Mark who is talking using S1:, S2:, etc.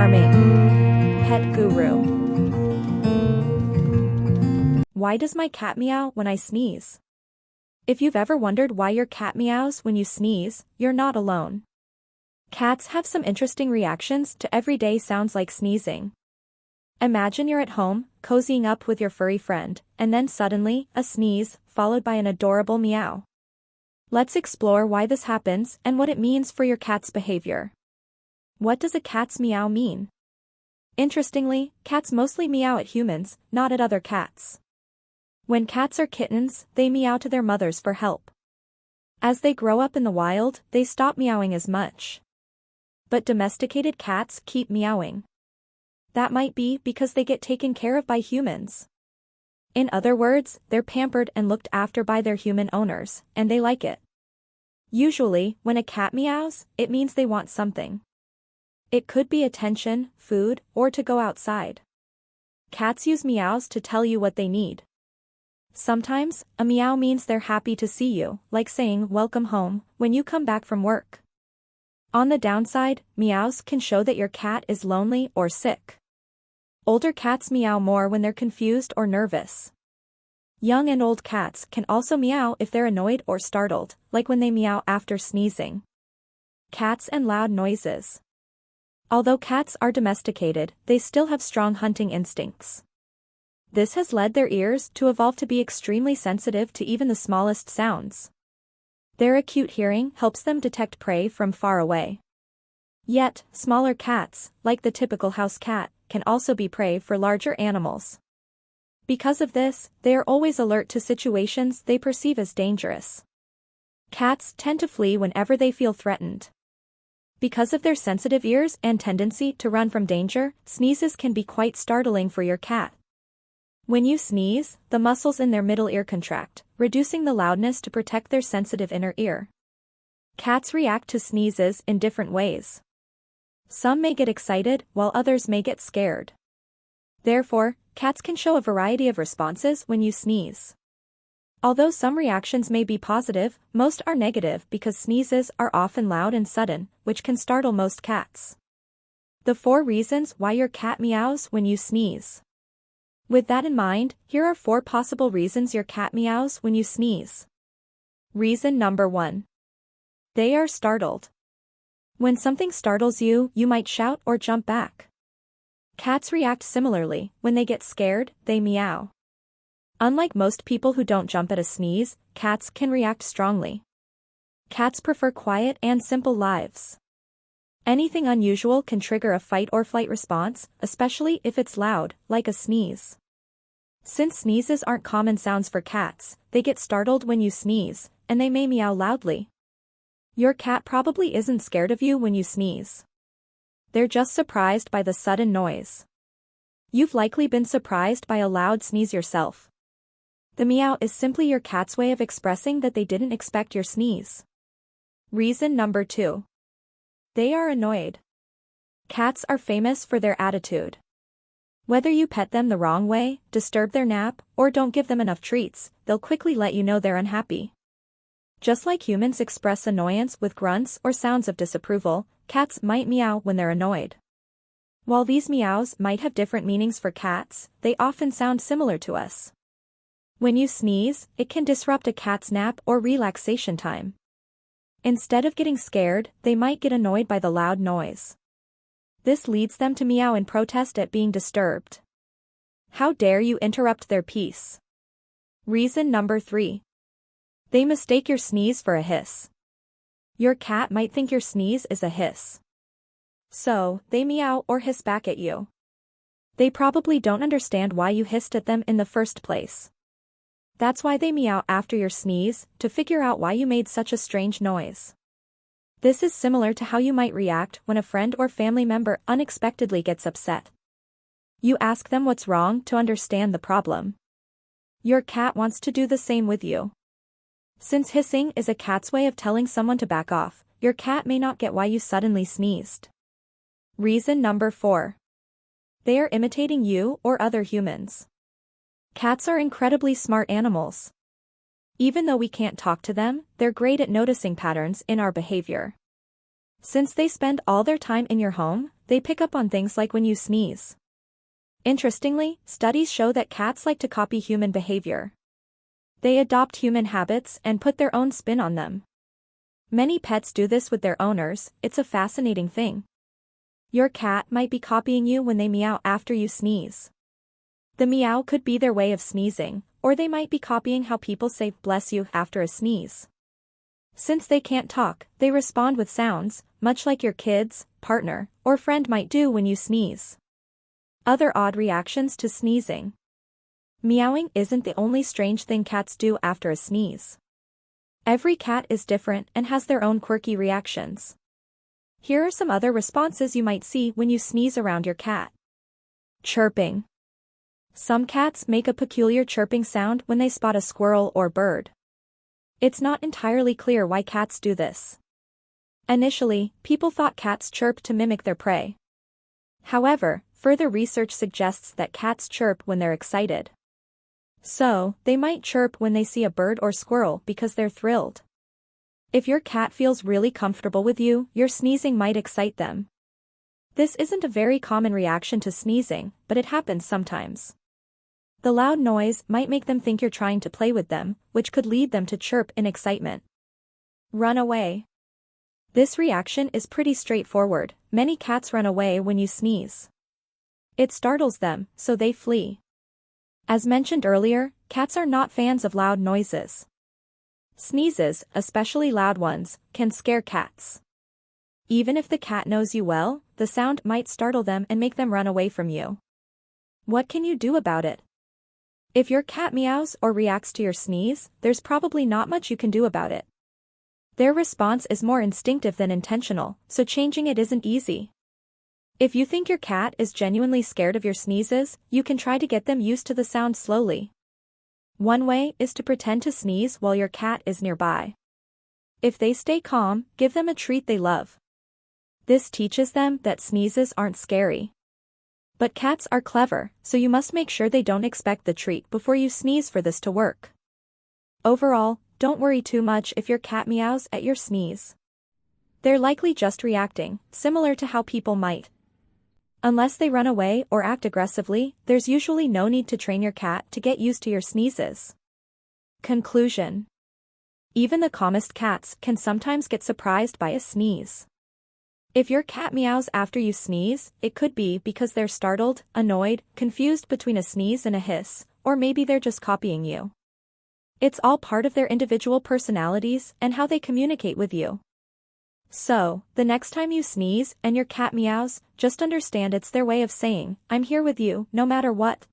S1: charming. Pet guru. Why does my cat meow when I sneeze? If you've ever wondered why your cat meows when you sneeze, you're not alone. Cats have some interesting reactions to everyday sounds like sneezing. Imagine you're at home, cozying up with your furry friend, and then suddenly, a sneeze, followed by an adorable meow. Let's explore why this happens and what it means for your cat's behavior. What does a cat's meow mean? Interestingly, cats mostly meow at humans, not at other cats. When cats are kittens, they meow to their mothers for help. As they grow up in the wild, they stop meowing as much. But domesticated cats keep meowing. That might be because they get taken care of by humans. In other words, they're pampered and looked after by their human owners, and they like it. Usually, when a cat meows, it means they want something. It could be attention, food, or to go outside. Cats use meows to tell you what they need. Sometimes, a meow means they're happy to see you, like saying "welcome home" when you come back from work. On the downside, meows can show that your cat is lonely or sick. Older cats meow more when they're confused or nervous. Young and old cats can also meow if they're annoyed or startled, like when they meow after sneezing. Cats and loud noises. Although cats are domesticated, they still have strong hunting instincts. This has led their ears to evolve to be extremely sensitive to even the smallest sounds. Their acute hearing helps them detect prey from far away. Yet, smaller cats, like the typical house cat, can also be prey for larger animals. Because of this, they are always alert to situations they perceive as dangerous. Cats tend to flee whenever they feel threatened. Because of their sensitive ears and tendency to run from danger, sneezes can be quite startling for your cat. When you sneeze, the muscles in their middle ear contract, reducing the loudness to protect their sensitive inner ear. Cats react to sneezes in different ways. Some may get excited, while others may get scared. Therefore, cats can show a variety of responses when you sneeze. Although some reactions may be positive, most are negative because sneezes are often loud and sudden, which can startle most cats. The 4 reasons why your cat meows when you sneeze. With that in mind, here are 4 possible reasons your cat meows when you sneeze. Reason number 1. They are startled. When something startles you, you might shout or jump back. Cats react similarly. When they get scared, they meow. Unlike most people who don't jump at a sneeze, cats can react strongly. Cats prefer quiet and simple lives. Anything unusual can trigger a fight or flight response, especially if it's loud, like a sneeze. Since sneezes aren't common sounds for cats, they get startled when you sneeze, and they may meow loudly. Your cat probably isn't scared of you when you sneeze. They're just surprised by the sudden noise. You've likely been surprised by a loud sneeze yourself. The meow is simply your cat's way of expressing that they didn't expect your sneeze. Reason number 2. They are annoyed. Cats are famous for their attitude. Whether you pet them the wrong way, disturb their nap, or don't give them enough treats, they'll quickly let you know they're unhappy. Just like humans express annoyance with grunts or sounds of disapproval, cats might meow when they're annoyed. While these meows might have different meanings for cats, they often sound similar to us. When you sneeze, it can disrupt a cat's nap or relaxation time. Instead of getting scared, they might get annoyed by the loud noise. This leads them to meow in protest at being disturbed. How dare you interrupt their peace? Reason number 3. They mistake your sneeze for a hiss. Your cat might think your sneeze is a hiss. So, they meow or hiss back at you. They probably don't understand why you hissed at them in the first place. That's why they meow after your sneeze, to figure out why you made such a strange noise. This is similar to how you might react when a friend or family member unexpectedly gets upset. You ask them what's wrong to understand the problem. Your cat wants to do the same with you. Since hissing is a cat's way of telling someone to back off, your cat may not get why you suddenly sneezed. Reason number 4. They are imitating you or other humans. Cats are incredibly smart animals. Even though we can't talk to them, they're great at noticing patterns in our behavior. Since they spend all their time in your home, they pick up on things like when you sneeze. Interestingly, studies show that cats like to copy human behavior. They adopt human habits and put their own spin on them. Many pets do this with their owners. It's a fascinating thing. Your cat might be copying you when they meow after you sneeze. The meow could be their way of sneezing, or they might be copying how people say "bless you" after a sneeze. Since they can't talk, they respond with sounds, much like your kids, partner, or friend might do when you sneeze. Other odd reactions to sneezing. Meowing isn't the only strange thing cats do after a sneeze. Every cat is different and has their own quirky reactions. Here are some other responses you might see when you sneeze around your cat. Chirping. Some cats make a peculiar chirping sound when they spot a squirrel or bird. It's not entirely clear why cats do this. Initially, people thought cats chirp to mimic their prey. However, further research suggests that cats chirp when they're excited. So, they might chirp when they see a bird or squirrel because they're thrilled. If your cat feels really comfortable with you, your sneezing might excite them. This isn't a very common reaction to sneezing, but it happens sometimes. The loud noise might make them think you're trying to play with them, which could lead them to chirp in excitement. Run away. This reaction is pretty straightforward. Many cats run away when you sneeze. It startles them, so they flee. As mentioned earlier, cats are not fans of loud noises. Sneezes, especially loud ones, can scare cats. Even if the cat knows you well, the sound might startle them and make them run away from you. What can you do about it? If your cat meows or reacts to your sneeze, there's probably not much you can do about it. Their response is more instinctive than intentional, so changing it isn't easy. If you think your cat is genuinely scared of your sneezes, you can try to get them used to the sound slowly. One way is to pretend to sneeze while your cat is nearby. If they stay calm, give them a treat they love. This teaches them that sneezes aren't scary. But cats are clever, so you must make sure they don't expect the treat before you sneeze for this to work. Overall, don't worry too much if your cat meows at your sneeze. They're likely just reacting, similar to how people might. Unless they run away or act aggressively, there's usually no need to train your cat to get used to your sneezes. Conclusion. Even the calmest cats can sometimes get surprised by a sneeze. If your cat meows after you sneeze, it could be because they're startled, annoyed, confused between a sneeze and a hiss, or maybe they're just copying you. It's all part of their individual personalities and how they communicate with you. So, the next time you sneeze and your cat meows, just understand it's their way of saying, "I'm here with you, no matter what."